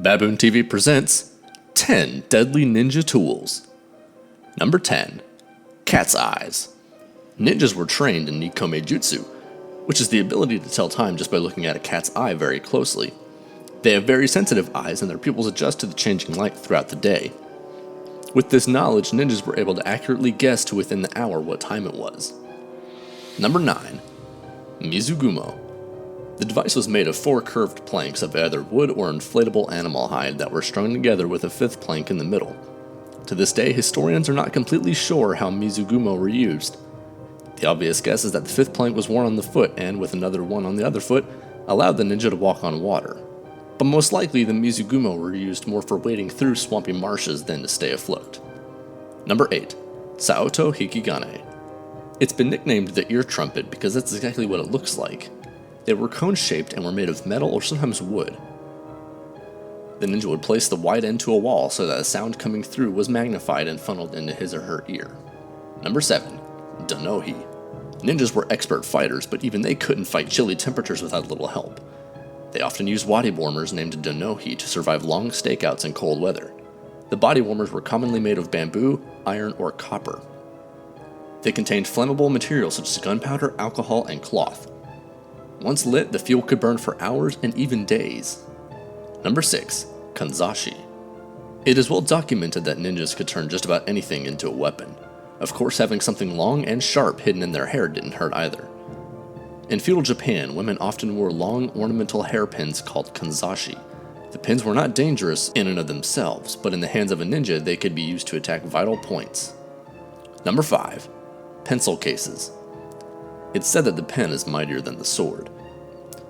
Baboon TV presents 10 Deadly Ninja Tools. Number 10. Cat's Eyes. Ninjas were trained in nekome-jutsu, which is the ability to tell time just by looking at a cat's eye very closely. They have very sensitive eyes and their pupils adjust to the changing light throughout the day. With this knowledge, ninjas were able to accurately guess to within the hour what time it was. Number 9. Mizu-gumo. The device was made of 4 curved planks of either wood or inflatable animal hide that were strung together with a 5th plank in the middle. To this day, historians are not completely sure how mizu-gumo were used. The obvious guess is that the 5th plank was worn on the foot and, with another one on the other foot, allowed the ninja to walk on water. But most likely the mizu-gumo were used more for wading through swampy marshes than to stay afloat. Number 8. Saoto Hikigane. It's been nicknamed the ear trumpet because that's exactly what it looks like. They were cone-shaped and were made of metal or sometimes wood. The ninja would place the wide end to a wall so that the sound coming through was magnified and funneled into his or her ear. Number 7. Donohi. Ninjas were expert fighters, but even they couldn't fight chilly temperatures without a little help. They often used body warmers named donohi to survive long stakeouts in cold weather. The body warmers were commonly made of bamboo, iron, or copper. They contained flammable materials such as gunpowder, alcohol, and cloth. Once lit, the fuel could burn for hours and even days. Number 6. Kanzashi. It is well documented that ninjas could turn just about anything into a weapon. Of course, having something long and sharp hidden in their hair didn't hurt either. In feudal Japan, women often wore long ornamental hairpins called kanzashi. The pins were not dangerous in and of themselves, but in the hands of a ninja they could be used to attack vital points. Number 5. Pencil cases. It's said that the pen is mightier than the sword.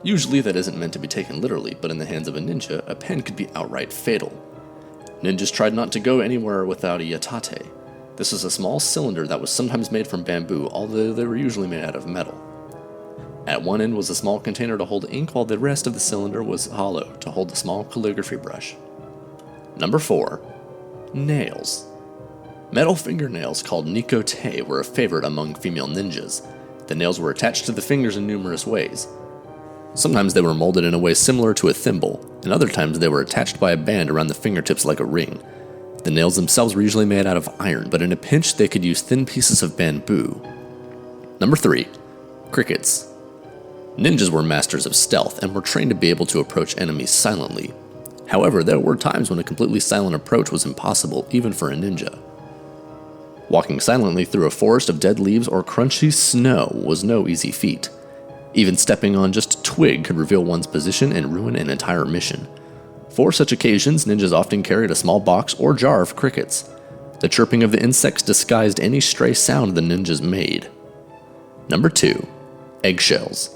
Usually that isn't meant to be taken literally, but in the hands of a ninja, a pen could be outright fatal. Ninjas tried not to go anywhere without a yatate. This was a small cylinder that was sometimes made from bamboo, although they were usually made out of metal. At one end was a small container to hold ink, while the rest of the cylinder was hollow to hold the small calligraphy brush. Number 4. Nails. Metal fingernails called nikote were a favorite among female ninjas. The nails were attached to the fingers in numerous ways. Sometimes they were molded in a way similar to a thimble, and other times they were attached by a band around the fingertips like a ring. The nails themselves were usually made out of iron, but in a pinch they could use thin pieces of bamboo. Number 3. Crickets. Ninjas were masters of stealth and were trained to be able to approach enemies silently. However, there were times when a completely silent approach was impossible, even for a ninja. Walking silently through a forest of dead leaves or crunchy snow was no easy feat. Even stepping on just a twig could reveal one's position and ruin an entire mission. For such occasions, ninjas often carried a small box or jar of crickets. The chirping of the insects disguised any stray sound the ninjas made. Number 2. Eggshells.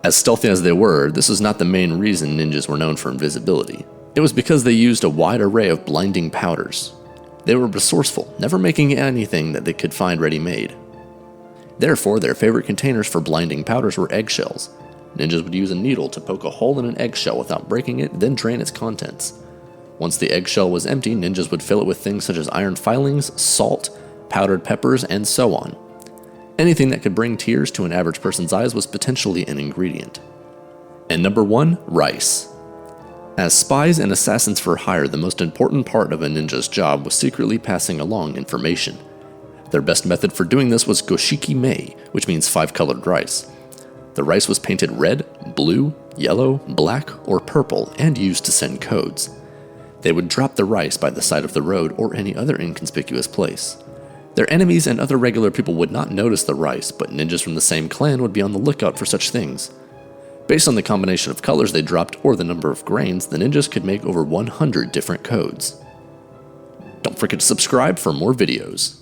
As stealthy as they were, this was not the main reason ninjas were known for invisibility. It was because they used a wide array of blinding powders. They were resourceful, never making anything that they could find ready-made. Therefore, their favorite containers for blinding powders were eggshells. Ninjas would use a needle to poke a hole in an eggshell without breaking it, then drain its contents. Once the eggshell was empty, ninjas would fill it with things such as iron filings, salt, powdered peppers, and so on. Anything that could bring tears to an average person's eyes was potentially an ingredient. And number 1, rice. As spies and assassins for hire, the most important part of a ninja's job was secretly passing along information. Their best method for doing this was goshiki-mei, which means 5-colored rice. The rice was painted red, blue, yellow, black, or purple and used to send codes. They would drop the rice by the side of the road or any other inconspicuous place. Their enemies and other regular people would not notice the rice, but ninjas from the same clan would be on the lookout for such things. Based on the combination of colors they dropped or the number of grains, the ninjas could make over 100 different codes. Don't forget to subscribe for more videos.